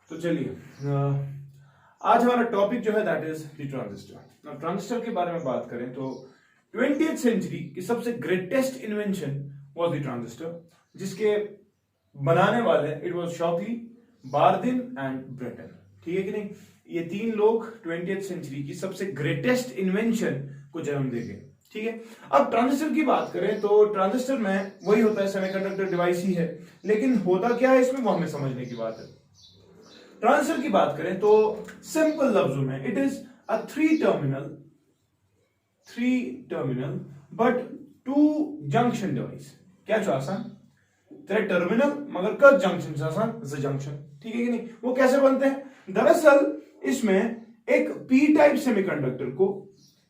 तो चलिए आज हमारा टॉपिक जो है that is the transistor. Transistor के बारे में बात करें तो 20th सेंचुरी की सबसे greatest invention was the transistor, जिसके बनाने वाले it was Shockley, Bardeen and Brattain. ठीक है कि नहीं? ये तीन लोग 20th सेंचुरी की सबसे ग्रेटेस्ट इन्वेंशन को जन्म दे गए। ठीक है, अब ट्रांजिस्टर की बात करें तो ट्रांजिस्टर में वही होता है, सेमीकंडक्टर डिवाइस ही है, लेकिन होता क्या है इसमें वो हमें समझने की बात है। ट्रांजिस्टर की बात करें तो सिंपल लफ्जों में it is a three terminal but to junction device. क्या जो आसान टर्मिनल मगर कद जंक्शन आसान जंक्शन। ठीक है कि नहीं? वो कैसे बनते हैं? दरअसल इसमें एक पी टाइप सेमीकंडक्टर को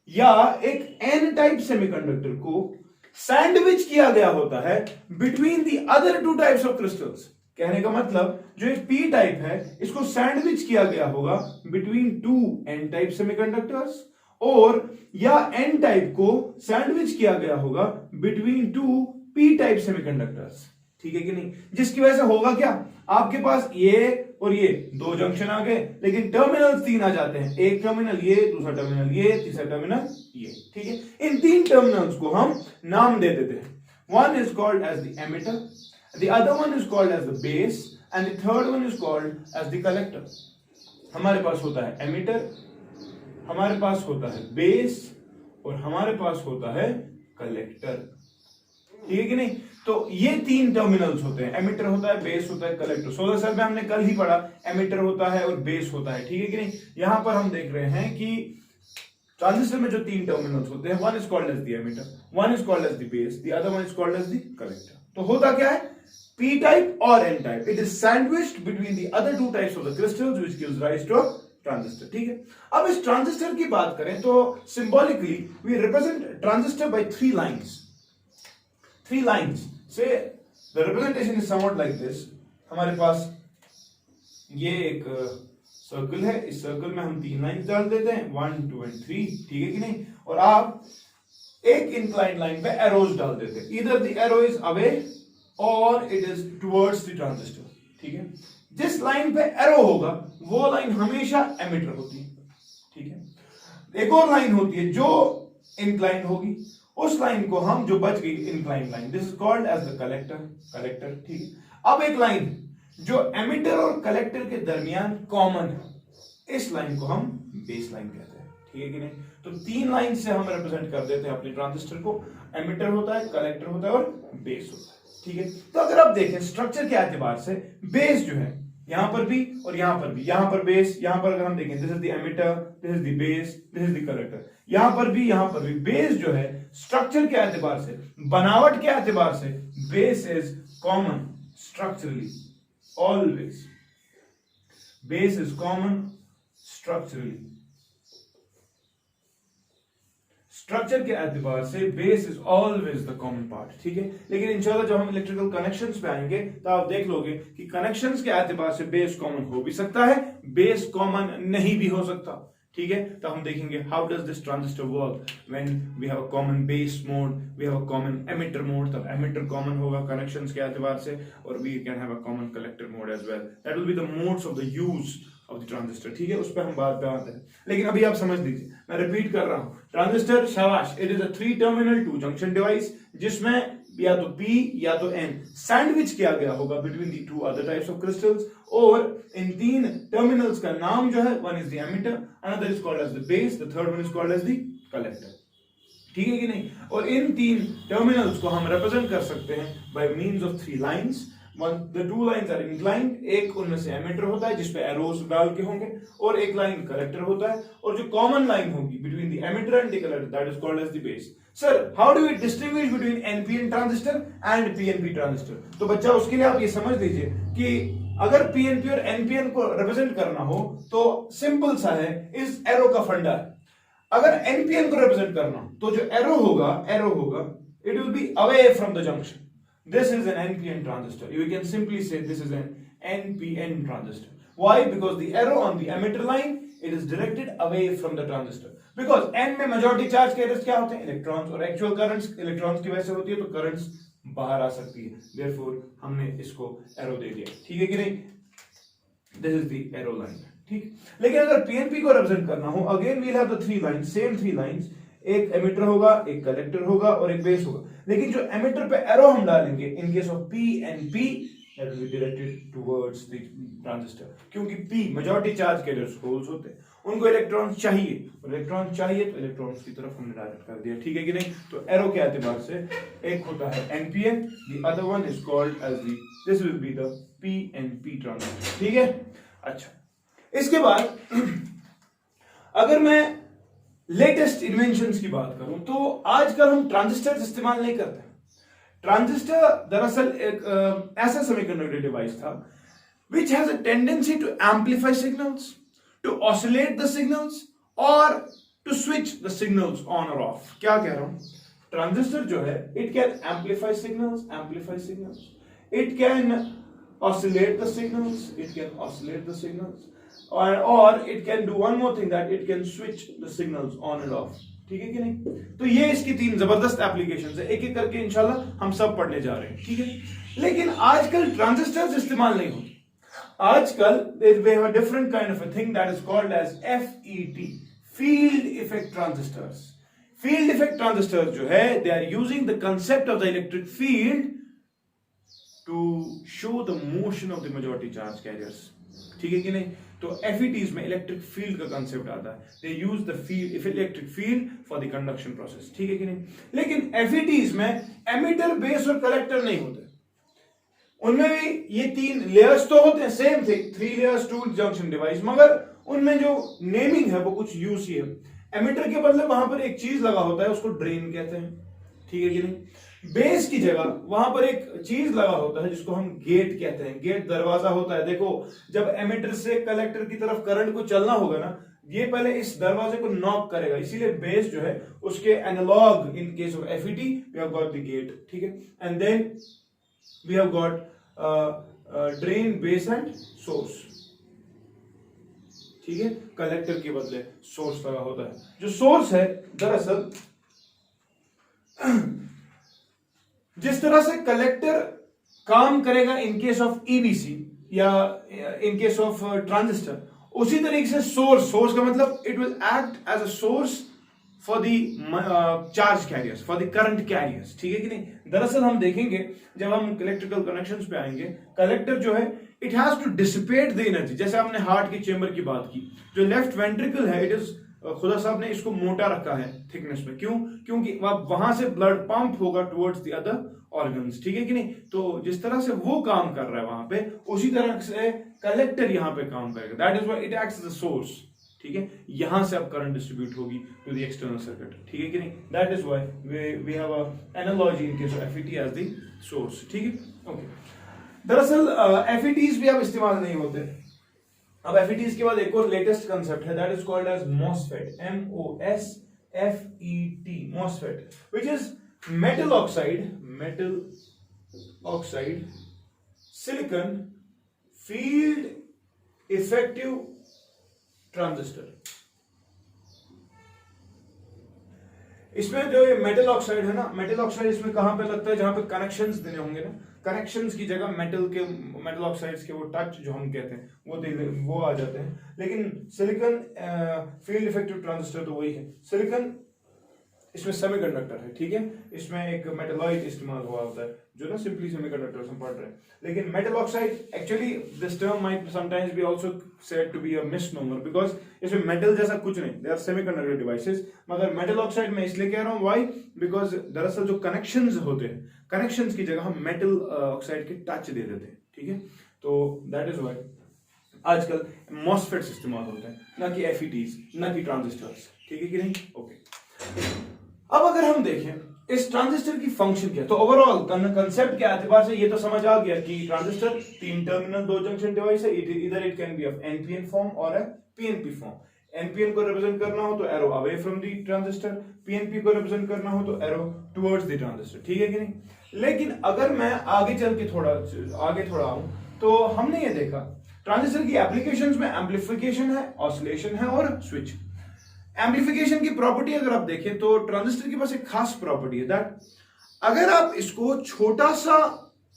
या एक एन टाइप सेमीकंडक्टर को सैंडविच किया गया होता है between the other two types of crystals. कहने का मतलब जो एक पी टाइप है इसको सैंडविच किया गया होगा between two N type semiconductors, और या एन टाइप को सैंडविच किया गया होगा between two P type semiconductors. ठीक है कि नहीं? जिसकी वजह से होगा क्या, आपके पास ये और ये दो जंक्शन आ गए, लेकिन टर्मिनल्स तीन आ जाते हैं। एक टर्मिनल ये, दूसरा टर्मिनल ये, तीसरा टर्मिनल ये। ठीक है, इन तीन टर्मिनल्स को हम नाम दे देते हैं। One is called as the emitter, the other one is called as the base and the third one is called as the collector। हमारे पास होता है एमिटर, हमारे पास होता है बेस और हमारे पास होता है कलेक्टर। ठीक है कि नहीं? तो ये तीन टर्मिनल्स होते हैं, एमिटर होता है, बेस होता है, कलेक्टर। 16 साल में हमने कल ही पढ़ा एमिटर होता है और बेस होता है। ठीक है कि नहीं? यहां पर हम देख रहे हैं कि ट्रांजिस्टर में जो तीन टर्मिनल्स होते हैं, one is called as the emitter, one is called as the base, the other one is called as the collector. तो होता क्या है? P type or N type, it is sandwiched between the other two types of the crystals which gives rise to a transistor। ठीक है, अब इस transistor की बात करें तो symbolically we represent transistor by three lines। Say the representation is somewhat like this। हमारे पास ये एक सर्कल है, इस सर्कल में हम तीन लाइंस डाल देते हैं, 1 2 and 3। ठीक है कि नहीं? और आप एक इंक्लाइंड लाइन पे एरोज डाल देते हैं, either the arrow is away और it is towards the transistor. ठीक है, जिस लाइन पे एरो होगा वो लाइन हमेशा एमिटर होती है। ठीक है, एक और लाइन होती है जो इंक्लाइन होगी, उस लाइन को हम, जो बच गई incline line, this is called as the collector. ठीक है, अब एक लाइन जो एमिटर और कलेक्टर के दरमियान कॉमन है, इस लाइन को हम बेस लाइन कहते हैं। ठीक है कि नहीं? तो तीन लाइन से हम रिप्रेजेंट कर देते हैं अपने ट्रांजिस्टर को, एमिटर होता है, कलेक्टर होता है और बेस होता है। ठीक है, तो अगर आप देखें स्ट्रक्चर के एतबार से, बेस जो है यहां पर भी और यहां पर भी, यहां पर बेस, यहां पर अगर हम देखें this is the emitter, this is the base, this is the collector, यहां पर भी बेस जो है स्ट्रक्चर के एतबार से, बनावट के एतबार से, base is common structurally always. Base is common structurally, structure के एतबार से base is always the common part. ठीक है, लेकिन इंशाल्लाह जब हम इलेक्ट्रिकल कनेक्शंस पे आएंगे तो आप देख लोगे कि कनेक्शंस के एतबार से बेस कॉमन हो भी सकता है, बेस कॉमन नहीं भी हो सकता। ठीक है, तो हम देखेंगे how does this transistor work when we have a common base mode, we have a common emitter mode. तब एमिटर कॉमन होगा कनेक्शंस के एतबार से, और we can have a common collector mode as well. That will be the modes of the use of the transistor. ठीक है, उस पर हम बाद पे आते हैं, लेकिन अभी आप समझ लीजिए, मैं रिपीट कर रहा हूं, ट्रांजिस्टर शाबाश, it is a three terminal to junction device जिसमें या तो P या तो N सैंडविच किया गया होगा between the two other types of crystals, और इन तीन टर्मिनल्स का नाम जो है, one is the emitter, another is called as the base, the third one is called as the collector. ठीक है कि नहीं? और इन तीन टर्मिनल्स को हम रिप्रेजेंट कर सकते हैं by means of three lines. The two lines are inclined, एक उनमें से एमिटर होता है जिसपे एरोस डाल के होंगे, और एक लाइन कलेक्टर होता है, और जो कॉमन लाइन होगी between the emitter and the collector that is called as the base. Sir how do we distinguish between NPN transistor and PNP transistor? तो बच्चा उसके लिए आप ये समझ लीजिए कि अगर पीएनपी और एनपीएन को रिप्रेजेंट करना हो तो सिंपल सा है, इस एरो का फंडा है। अगर एनपीएन को रिप्रेजेंट करना तो जो एरो होगा it will be away from the junction. This is an NPN transistor. You can simply say this is an NPN transistor. Why? Because the arrow on the emitter line, it is directed away from the transistor. Because N में majority charge carriers क्या होते हैं? Electrons, और actual currents electrons की वजह से होती है, तो currents बाहर आ सकती है। Therefore हमने इसको arrow दे दिया। ठीक है कि नहीं? This is the arrow line, ठीक। लेकिन अगर पीएनपी को रिप्रेजेंट करना हो, again we'll have the three lines, same three lines, एक एमिटर होगा, एक कलेक्टर होगा और एक बेस होगा। लेकिन जो एमिटर पे एरो हम डालेंगे इन case of PNP, that will be directed towards the transistor, क्योंकि P majority charge carriers holes होते हैं, उनको इलेक्ट्रॉन चाहिए, तो इलेक्ट्रॉन्स की तरफ हमने डायरेक्ट कर दिया, ठीक है कि नहीं। तो एरो के एतबार से एक होता है NPN, the other one is called as the, this will be the PNP transistor, ठीक है। अच्छा, इसके बाद अगर मैं लेटेस्ट इन्वेंशंस की बात करूं तो आजकल हम ट्रांजिस्टर इस्तेमाल नहीं करते। ट्रांजिस्टर दरअसल एक ऐसा सेमीकंडक्टर डिवाइस था which has a tendency to amplify signals, to oscillate the signals or to switch the signals on or off। क्या कह रहा हूं, ट्रांजिस्टर जो है it can amplify signals, it can oscillate the signals, or it can do one more thing, that it can switch the signals on and off, ठीक है कि नहीं। तो ये इसकी तीन जबरदस्त एप्लीकेशंस है, एक एक करके इंशाल्लाह हम सब पढ़ने जा रहे हैं, ठीक है। लेकिन आजकल ट्रांजिस्टर्स इस्तेमाल नहीं होते। आजकल we have a different kind of a thing that is called as FET, field effect transistors। field effect transistors जो है, they are using the concept of the electric field to show the motion of the majority charge carriers, ठीक है कि नहीं। तो FETs में electric field का concept आता है, they use the field electric field for the conduction process, ठीक है कि नहीं। लेकिन FETs में एमिटर, बेस और कलेक्टर नहीं होते। उनमें भी ये तीन लेयर्स तो होते हैं, same thing, 3 layers 2 junction device, मगर उनमें जो नेमिंग है वो कुछ यूज ही है। एमिटर के बदले वहां पर एक चीज लगा होता है, उसको ड्रेन कहते हैं, ठीक है कि नहीं। बेस की जगह वहां पर एक चीज लगा होता है जिसको हम गेट कहते हैं, गेट दरवाजा होता है। देखो, जब एमिटर से कलेक्टर की तरफ करंट को चलना होगा ना, ये पहले इस दरवाजे को नॉक करेगा, इसीलिए बेस जो है उसके analog in case of FET we have got the gate, ठीक है। And then we have got drain, base and source, ठीक है। कलेक्टर के बदले सोर्स लगा होता है। जो सोर्स है दरअसल जिस तरह से कलेक्टर काम करेगा इन केस ऑफ EBC या इन केस ऑफ ट्रांजिस्टर, उसी तरीके से सोर्स का मतलब it will act as a source for the charge carriers, for the current carriers, ठीक है कि नहीं। दरअसल हम देखेंगे जब हम इलेक्ट्रिकल कनेक्शंस पे आएंगे, कलेक्टर जो है it has to dissipate the energy. जैसे हमने हार्ट की चेंबर की बात की, जो लेफ्ट वेंट्रिकल है, इट इज खुदा साहब ने इसको मोटा रखा है थिकनेस में, क्यों? क्योंकि वहां से ब्लड पंप होगा टुवर्ड्स द अदर ऑर्गन्स, ठीक है कि नहीं। तो जिस तरह से वो काम कर रहा है वहां पे, उसी तरह से कलेक्टर यहां पे काम करेगा, that is why it acts as a source, ठीक है। यहां से अब करंट डिस्ट्रीब्यूट होगी टू द एक्सटर्नल सर्किट, ठीक है कि नहीं। That is why we have a analogy in case of FET as the source, ठीक है, ओके। दरअसल FETs भी अब इस्तेमाल नहीं होते। अब FETs के बाद एक और लेटेस्ट कंसेप्ट है, that is called as MOSFET, MOSFET, MOSFET, which is metal oxide silicon field effective transistor। इसमें जो ये मेटल ऑक्साइड है ना, मेटल ऑक्साइड इसमें कहां पे लगता है, जहां पे कनेक्शंस देने होंगे ना, कनेक्शंस की जगह मेटल ऑक्साइड्स के वो टच जो हम कहते हैं वो आ जाते हैं। लेकिन सिलिकॉन फील्ड इफेक्टिव ट्रांजिस्टर तो वही है। सिलिकॉन इसमें सेमीकंडक्टर है, ठीक है। इसमें एक मेटलॉइड इस्तेमाल हुआ होता है, जो ना सिंपली सेमीकंडक्टर्स हम पढ़ रहे हैं। लेकिन metal oxide, actually this term might sometimes be also said to be a misnomer, because इसमें मेटल जैसा कुछ नहीं, दे आर सेमीकंडक्टर डिवाइसेस। मगर मेटल ऑक्साइड मैं इसलिए कह रहा हूं, व्हाई, बिकॉज दरअसल जो कनेक्शंस होते हैं, कनेक्शंस की जगह हम मेटल ऑक्साइड के टच दे देते हैं, ठीक है। तो दैट इज व्हाई आजकल मॉसफेट्स इस्तेमाल होते हैं, ना कि FETs, ना कि ट्रांजिस्टर्स, ठीक है कि नहीं, ओके। अब अगर हम देखें इस ट्रांजिस्टर की फंक्शन क्या है, तो ओवरऑल कंसेप्ट के एतबार से ये तो समझ आ गया कि ट्रांजिस्टर 3 टर्मिनल 2 जंक्शन डिवाइस है। इधर it can be of NPN form और अ PNP फॉर्म। NPN को रिप्रेजेंट करना हो तो arrow away from the transistor, PNP को रिप्रेजेंट करना हो तो एरो टुवर्ड्स द ट्रांजिस्टर, ठीक है कि नहीं। लेकिन अगर मैं आगे चल के थोड़ा आऊं, तो हमने ये देखा ट्रांजिस्टर की एप्लीकेशंस में एम्प्लीफिकेशन है, ऑसिलेशन है और स्विच। एम्प्लीफिकेशन की प्रॉपर्टी अगर आप देखें तो ट्रांजिस्टर के पास एक खास प्रॉपर्टी है, दैट अगर आप इसको छोटा सा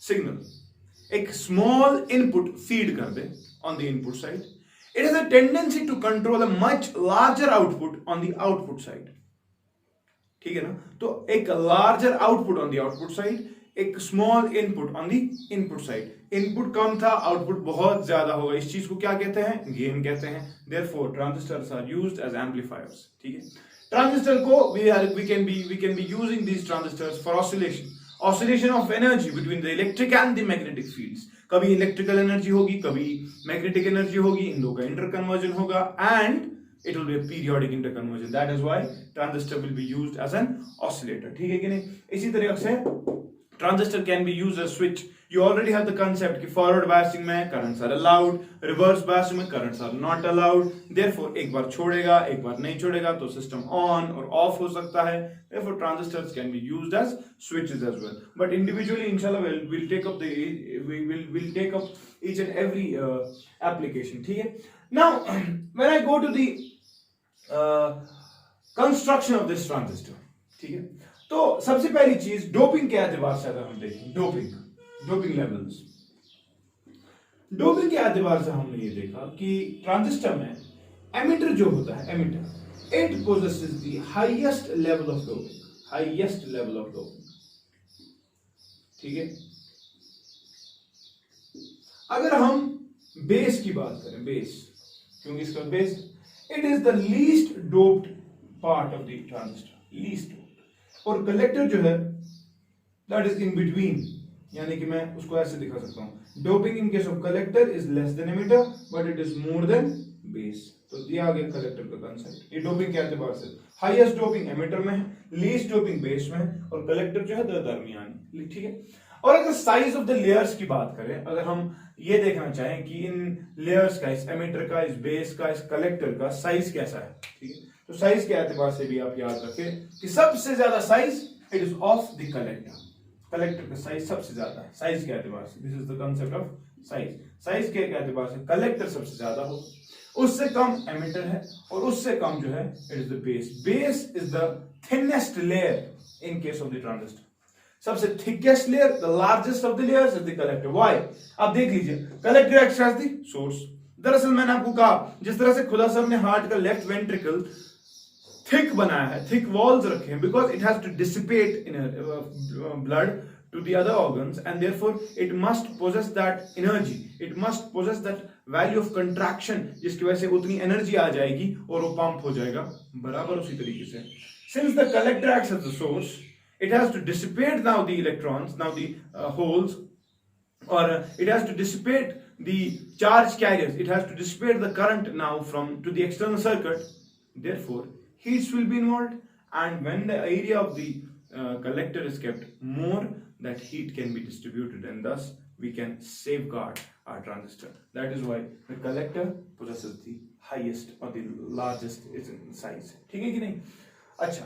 सिग्नल एक स्मॉल इनपुट फीड कर दे on the input side, it has a tendency to control a much larger output on the output side. ठीक है ना, तो एक larger output on the output side, एक small input on the input side. Input कम था, output बहुत ज्यादा होगा, इस चीज को क्या कहते हैं, गेन कहते हैं। Therefore transistors are used as amplifiers. ठीक है, ट्रांजिस्टर को we can be using these transistors for oscillation of energy between the electric and the magnetic fields। कभी इलेक्ट्रिकल एनर्जी होगी, कभी मैग्नेटिक एनर्जी होगी, इन दो का इंटरकन्वर्जन होगा, and it will be a periodic interconversion। that is why transistor will be used as an oscillator। ठीक है कि नहीं। इसी तरह से transistor can be used as switch। you already have the concept कि forward biasing में currents are allowed, reverse biasing में currents are not allowed। therefore एक बार छोड़ेगा, एक बार नहीं छोड़ेगा तो system on और off हो सकता है। therefore transistors can be used as switches as well। but individually inshallah we'll take up each and every application। ठीक है। now when I go to the construction of this transistor. ठीक है, तो सबसे पहली चीज डोपिंग के एतबार से अगर हम देखें, डोपिंग लेवल्स, डोपिंग के एतबार से हमने ये देखा कि ट्रांजिस्टर में एमिटर जो होता है, emitter it possesses the highest level of doping. ठीक है, अगर हम बेस की बात करें, बेस, क्योंकि इसका base, it is the least doped part of the transistor, least doped। और कलेक्टर जो है that is in between, यानी कि मैं उसको ऐसे दिखा सकता हूं, doping in case of collector is less than emitter but it is more than base. तो दिया गया कलेक्टर का कंसेप्ट। ये डोपिंग के एतबार से हाईएस्ट डोपिंग एमिटर में है, लीस्ट डोपिंग बेस में, और कलेक्टर जो है दरमियानी। ठीक है, और अगर साइज ऑफ द लेयर्स की बात करें, अगर हम ये देखना चाहें कि इन लेयर्स का, इस एमिटर का, इस बेस का, इस कलेक्टर का साइज कैसा है, ठीक है, तो साइज के एतबार से भी आप याद रखें कि सबसे ज्यादा size it is of the collector. Collector का साइज सबसे ज्यादा है साइज के एतबार से। This is the concept of size. Size के एतबार से कलेक्टर सबसे ज्यादा हो, उससे कम एमिटर है, और उससे कम जो है it is the base. Base is the thinnest layer in case of the transistor. सबसे thickest layer, the largest of the layers is the collector. Why? आप देख लीजिए, collector acts as the source. दरअसल मैंने आपको कहा, जिस तरह से खुदा साहब ने हार्ट का लेफ्ट वेंट्रिकल थिक बनाया है, थिक वॉल्स रखे हैं, because it has to dissipate in blood to the other organs, and therefore it must possess that energy, it must possess that value of contraction, जिसकी वजह से उतनी energy आ जाएगी और वो पंप हो जाएगा। बराबर उसी तरीके से since the collector acts as the source, it has to dissipate now the electrons, now the holes, or it has to dissipate the charge carriers, it has to dissipate the current now from to the external circuit. Therefore heats will be involved, and when the area of the collector is kept more, that heat can be distributed, and thus we can safeguard our transistor. That is why the collector possesses the highest or the largest is in size। ठीक है कि नहीं? अच्छा,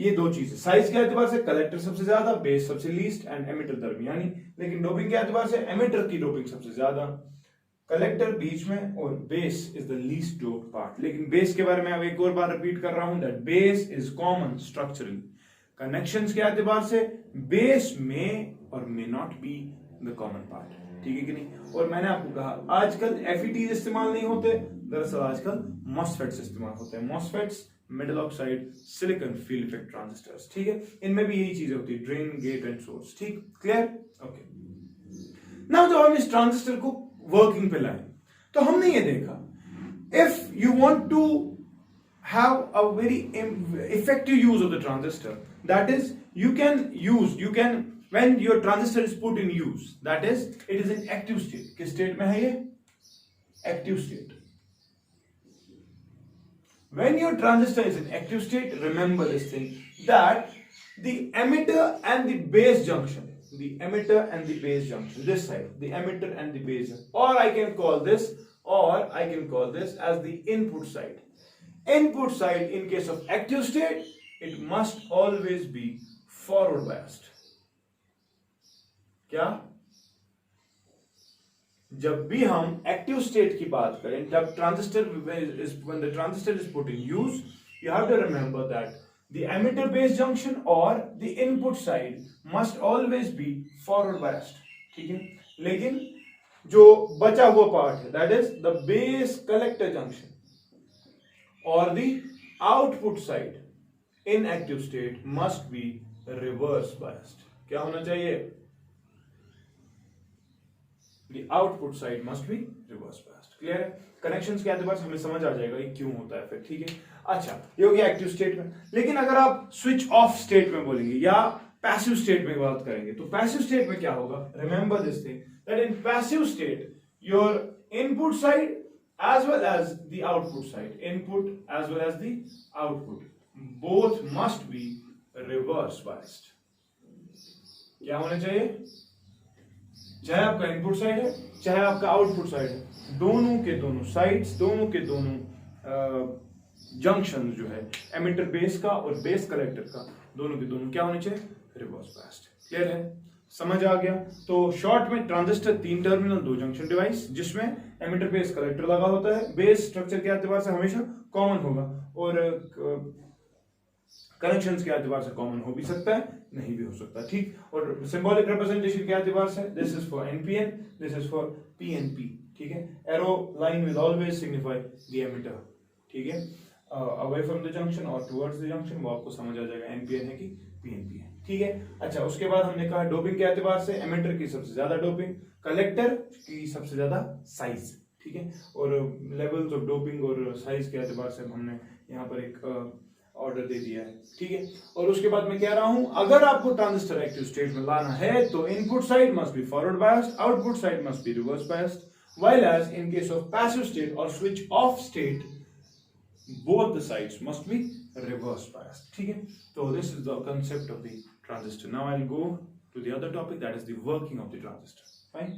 ये दो चीजें, size के एतबार से कलेक्टर सबसे ज्यादा, बेस सबसे लीस्ट, एंड एमिटर दरमियानी। लेकिन डोपिंग के एतबार से एमिटर की डोपिंग सबसे ज्यादा, कलेक्टर बीच में, और base is the least doped part. लेकिन बेस के बारे में अब एक और बार रिपीट कर रहा हूं, that base is common structurally. Connections के एतबार से बेस में और may not be the common part. ठीक है कि नहीं? और मैंने आपको कहा आजकल एफईटीज इस्तेमाल नहीं होते, दरअसल आजकल मॉसफेट्स इस्तेमाल होते हैं। MOSFETs, metal oxide silicon field effect transistors. ठीक है, इनमें भी यही चीजें होती है, ड्रेन, गेट एंड सोर्स। ठीक, क्लियर? ओके। नाउ जब हम इस ट्रांजिस्टर को वर्किंग पे लाए तो हमने ये देखा, if you want to have a very effective use of the transistor, that is when your transistor is put in use, that is it is in active state। किस state में है ये? Active state। when your transistor is in active state, remember this thing, that the emitter and the base junction, this side, the emitter and the base junction, or I can call this as the input side। Input side in case of active state, it must always be forward biased। क्या? जब भी हम active state की बात करें, जब when the transistor is put in use, you have to remember that the emitter base junction or the input side must always be forward biased। ठीक है, लेकिन जो बचा हुआ पार्ट है that is the base collector junction और the output side in active state must be reverse biased. क्या होना चाहिए? The output side must be reverse biased। Clear है? कनेक्शंस के एतबार से हमें समझ आ जाएगा ये क्यों होता है फिर, ठीक है। अच्छा, ये हो गया एक्टिव स्टेट में। लेकिन अगर आप स्विच ऑफ स्टेट में बोलेंगे या पैसिव स्टेट में बात करेंगे तो पैसिव स्टेट में क्या होगा? Remember this thing that in passive state your input side as well as the output side, input as well as the output both must be reverse biased. क्या होना चाहिए? चाहे आपका इनपुट साइड है चाहे आपका आउटपुट साइड है, दोनों के दोनों साइड्स, दोनों के दोनों जंक्शन जो है एमिटर बेस का और बेस कलेक्टर का, दोनों के दोनों क्या होने चाहिए? Reverse biased. क्लियर है? समझ आ गया? तो शॉर्ट में ट्रांजिस्टर 3 टर्मिनल 2 जंक्शन डिवाइस जिसमें एमिटर बेस कलेक्टर लगा होता है, बेस स्ट्रक्चर के एतबार से हमेशा कॉमन होगा और कनेक्शंस के एतबार से कॉमन हो भी सकता है, नहीं भी हो सकता, ठीक। और सिंबॉलिक रिप्रेजेंटेशन के एतबार से this is for NPN, this is for PNP, ठीक है। Arrow line will always signify the emitter, ठीक है, अवे फ्रॉम द जंक्शन और टुवर्ड्स द जंक्शन, वो आपको समझ आ जाएगा एनपीएन है कि पीएनपी है, ठीक है। अच्छा, उसके बाद हमने कहा डोपिंग के एतबार से एमिटर की सबसे ज्यादा डोपिंग, कलेक्टर की सबसे ज्यादा साइज, ठीक है। और लेवल्स ऑफ डोपिंग और साइज के एतबार से हमने यहाँ पर एक ऑर्डर दे दिया है, ठीक है। और उसके बाद मैं कह रहा हूं अगर आपको ट्रांजिस्टर एक्टिव स्टेट में लाना है तो input side must be forward biased, output side must be reverse biased, while as in case of passive state or switch off state both the sides must be reverse biased, ठीक है। तो this is the concept of the transistor. Now I'll go to the other topic, that is the working of the transistor, fine।